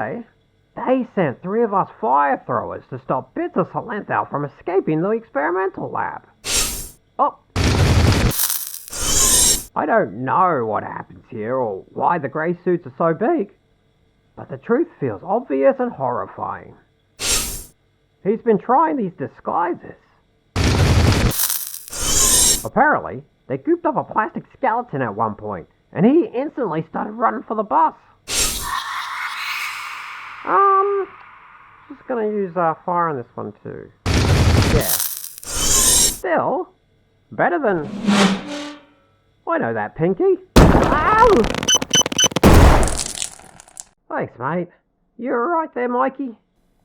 Okay. They sent 3 of us fire throwers to stop bits of Salenthal from escaping the experimental lab. Oh. I don't know what happens here or why the grey suits are so big, but the truth feels obvious and horrifying. He's been trying these disguises. Apparently, they cooped up a plastic skeleton at one point, and he instantly started running for the bus. Just gonna use fire on this one too. Yeah. Still, better than... I know that, Pinky. Ow! Thanks, mate. You alright there, Mikey?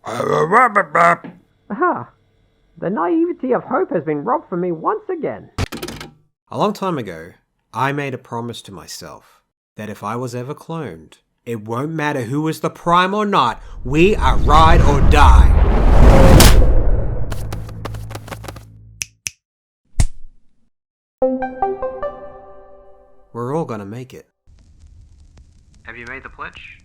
Aha! The naivety of hope has been robbed from me once again. A long time ago, I made a promise to myself that if I was ever cloned, it won't matter who was the prime or not, we are ride or die. We're all gonna make it. Have you made the pledge?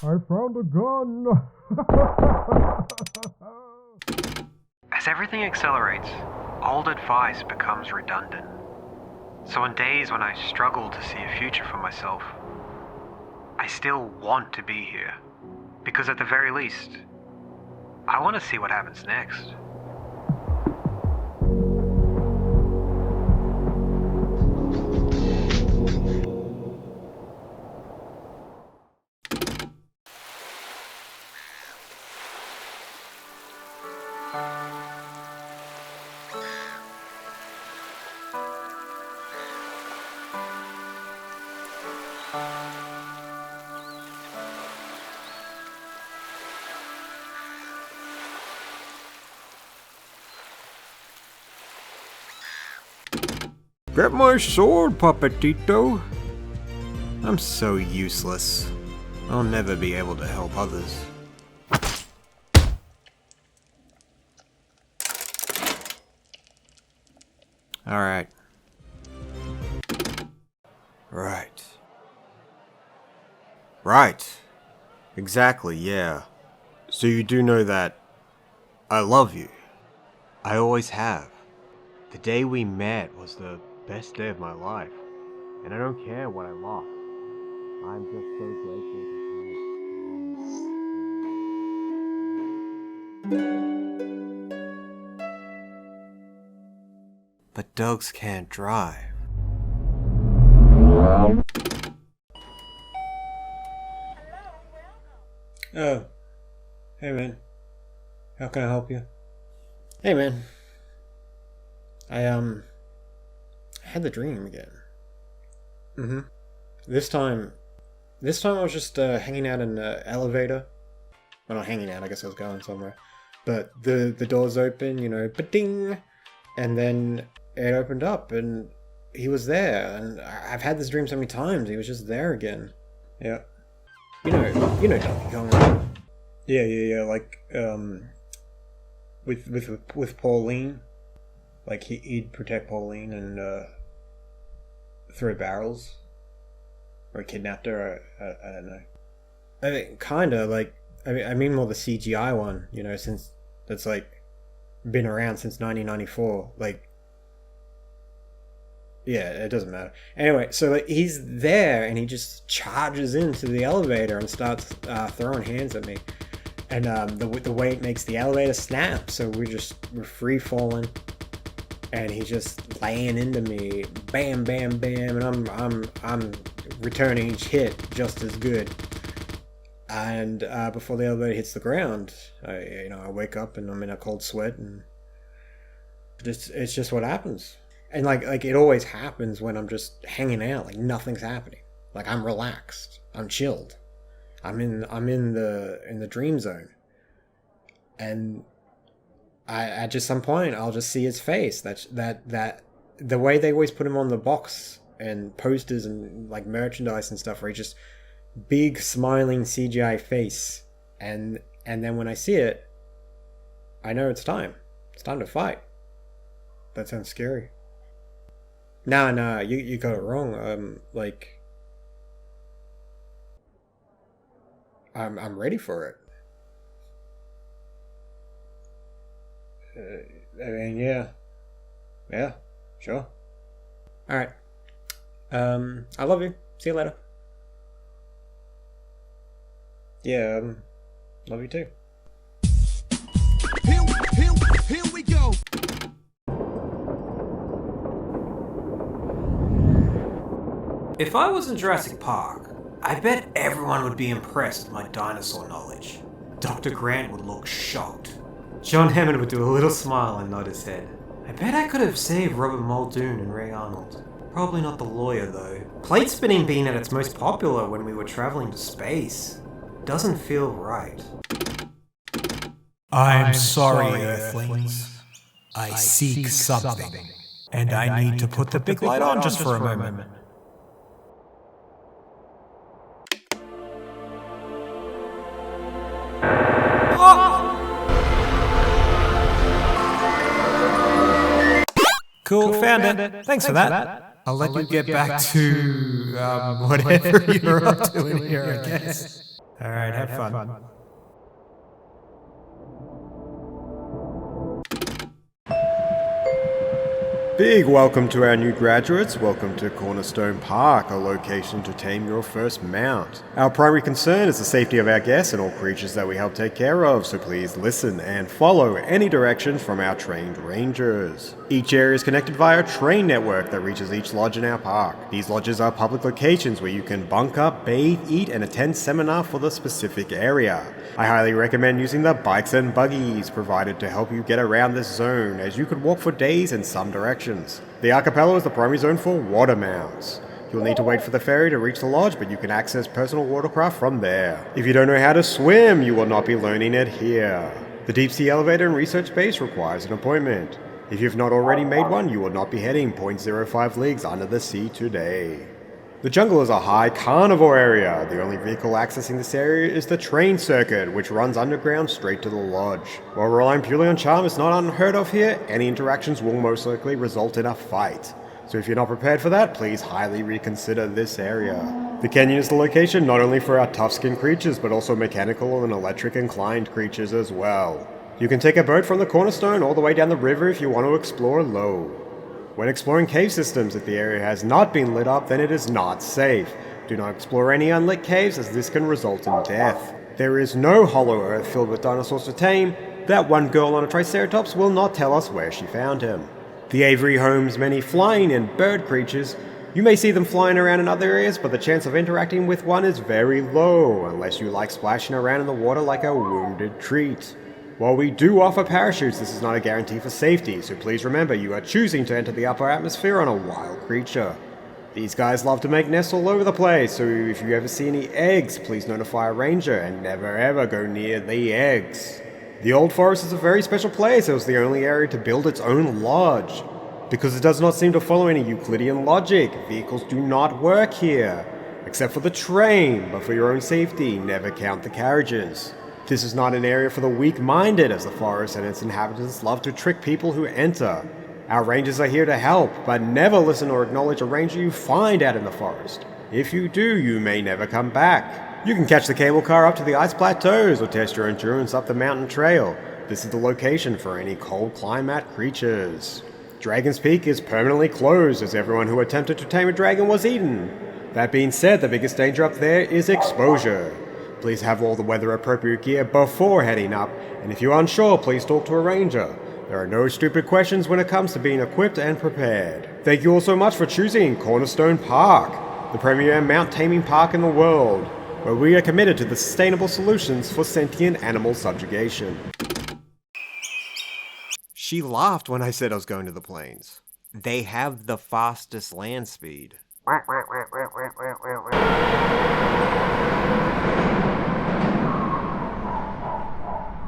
I found a gun! As everything accelerates, old advice becomes redundant. So on days when I struggle to see a future for myself, I still want to be here. Because at the very least, I want to see what happens next. Get my sword, Puppetito! I'm so useless. I'll never be able to help others. Alright. Right. Exactly, yeah. So you do know that I love you. I always have. The day we met was the best day of my life. And I don't care what I lost. I'm just so grateful. But dogs can't drive. Oh. Hey man. How can I help you? Hey man. I had the dream again. This time I was just hanging out in the elevator. Well, not hanging out, I guess I was going somewhere. But the doors open, you know, ba-ding! And then it opened up and he was there. And I've had this dream so many times, he was just there again. Yeah. You know Donkey Kong, right? Yeah, like, with Pauline. Like, he'd protect Pauline and, throw barrels. Or kidnapped her, I don't know. I mean, kinda, like, I mean more the CGI one, you know, since that's, like, been around since 1994, like, yeah, it doesn't matter. Anyway, so like, he's there, and he just charges into the elevator and starts throwing hands at me. And the weight makes the elevator snap, so we're free falling. And he's just laying into me, bam, bam, bam, and I'm returning each hit just as good. And before the elevator hits the ground, I wake up and I'm in a cold sweat, and it's just what happens. And like it always happens when I'm just hanging out, like nothing's happening. Like I'm relaxed, I'm chilled, I'm in the dream zone, and at just some point I'll just see his face. That the way they always put him on the box and posters and like merchandise and stuff, where he just big smiling CGI face. And then when I see it, I know it's time. It's time to fight. That sounds scary. Nah, you got it wrong. I'm ready for it. Yeah, sure. All right. I love you. See you later. Yeah, love you too. Here we go. If I was in Jurassic Park, I bet everyone would be impressed with my dinosaur knowledge. Dr. Grant would look shocked. John Hammond would do a little smile and nod his head. I bet I could have saved Robert Muldoon and Ray Arnold. Probably not the lawyer though. Plate spinning being at its most popular when we were traveling to space. Doesn't feel right. I'm sorry, Earthlings. I seek something, and I need to put the big light on just for a moment. Cool, found it. Thanks for that. I'll let you get back to whatever you're up to in here, I guess. Alright, have fun. Big welcome to our new graduates. Welcome to Cornerstone Park, a location to tame your first mount. Our primary concern is the safety of our guests and all creatures that we help take care of, so please listen and follow any directions from our trained rangers. Each area is connected via a train network that reaches each lodge in our park. These lodges are public locations where you can bunk up, bathe, eat, and attend seminar for the specific area. I highly recommend using the bikes and buggies provided to help you get around this zone, as you could walk for days in some directions. The archipelago is the primary zone for water mounts. You'll need to wait for the ferry to reach the lodge, but you can access personal watercraft from there. If you don't know how to swim, you will not be learning it here. The deep sea elevator and research base requires an appointment. If you've not already made one, you will not be heading 0.05 leagues under the sea today. The jungle is a high carnivore area. The only vehicle accessing this area is the train circuit, which runs underground straight to the lodge. While relying purely on charm is not unheard of here, any interactions will most likely result in a fight. So if you're not prepared for that, please highly reconsider this area. The canyon is the location not only for our tough-skinned creatures, but also mechanical and electric inclined creatures as well. You can take a boat from the Cornerstone all the way down the river if you want to explore low. When exploring cave systems, if the area has not been lit up, then it is not safe. Do not explore any unlit caves, as this can result in death. There is no hollow earth filled with dinosaurs to tame. That one girl on a Triceratops will not tell us where she found him. The aviary homes many flying and bird creatures. You may see them flying around in other areas, but the chance of interacting with one is very low, unless you like splashing around in the water like a wounded treat. While we do offer parachutes, this is not a guarantee for safety, so please remember you are choosing to enter the upper atmosphere on a wild creature. These guys love to make nests all over the place, so if you ever see any eggs, please notify a ranger and never ever go near the eggs. The Old Forest is a very special place. It was the only area to build its own lodge. Because it does not seem to follow any Euclidean logic, vehicles do not work here. Except for the train, but for your own safety, never count the carriages. This is not an area for the weak-minded, as the forest and its inhabitants love to trick people who enter. Our rangers are here to help, but never listen or acknowledge a ranger you find out in the forest. If you do, you may never come back. You can catch the cable car up to the ice plateaus or test your endurance up the mountain trail. This is the location for any cold climate creatures. Dragon's Peak is permanently closed, as everyone who attempted to tame a dragon was eaten. That being said, the biggest danger up there is exposure. Please have all the weather-appropriate gear before heading up, and if you're unsure, please talk to a ranger. There are no stupid questions when it comes to being equipped and prepared. Thank you all so much for choosing Cornerstone Park, the premier mount taming park in the world, where we are committed to the sustainable solutions for sentient animal subjugation. She laughed when I said I was going to the plains. They have the fastest land speed.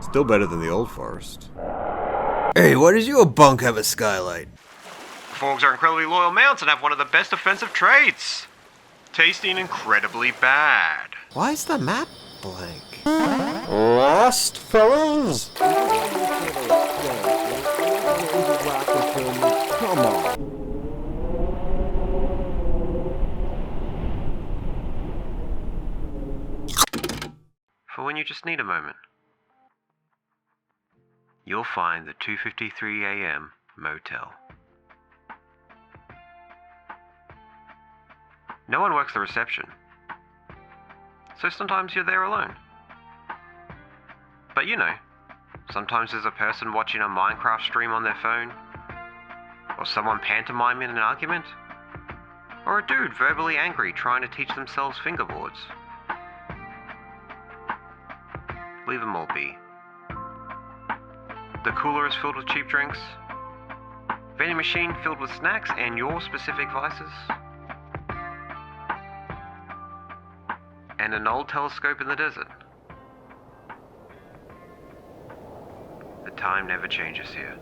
Still better than the Old Forest. Hey, why does your bunk have a skylight? Forgs are incredibly loyal mounts and have one of the best offensive traits. Tasting incredibly bad. Why is the map blank? Lost, fellas? Come on. For when you just need a moment, you'll find the 2:53 a.m. motel. No one works the reception, so sometimes you're there alone. But you know, sometimes there's a person watching a Minecraft stream on their phone, or someone pantomiming an argument, or a dude verbally angry trying to teach themselves fingerboards. Leave them all be. The cooler is filled with cheap drinks, vending machine filled with snacks and your specific vices, and an old telescope in the desert. The time never changes here.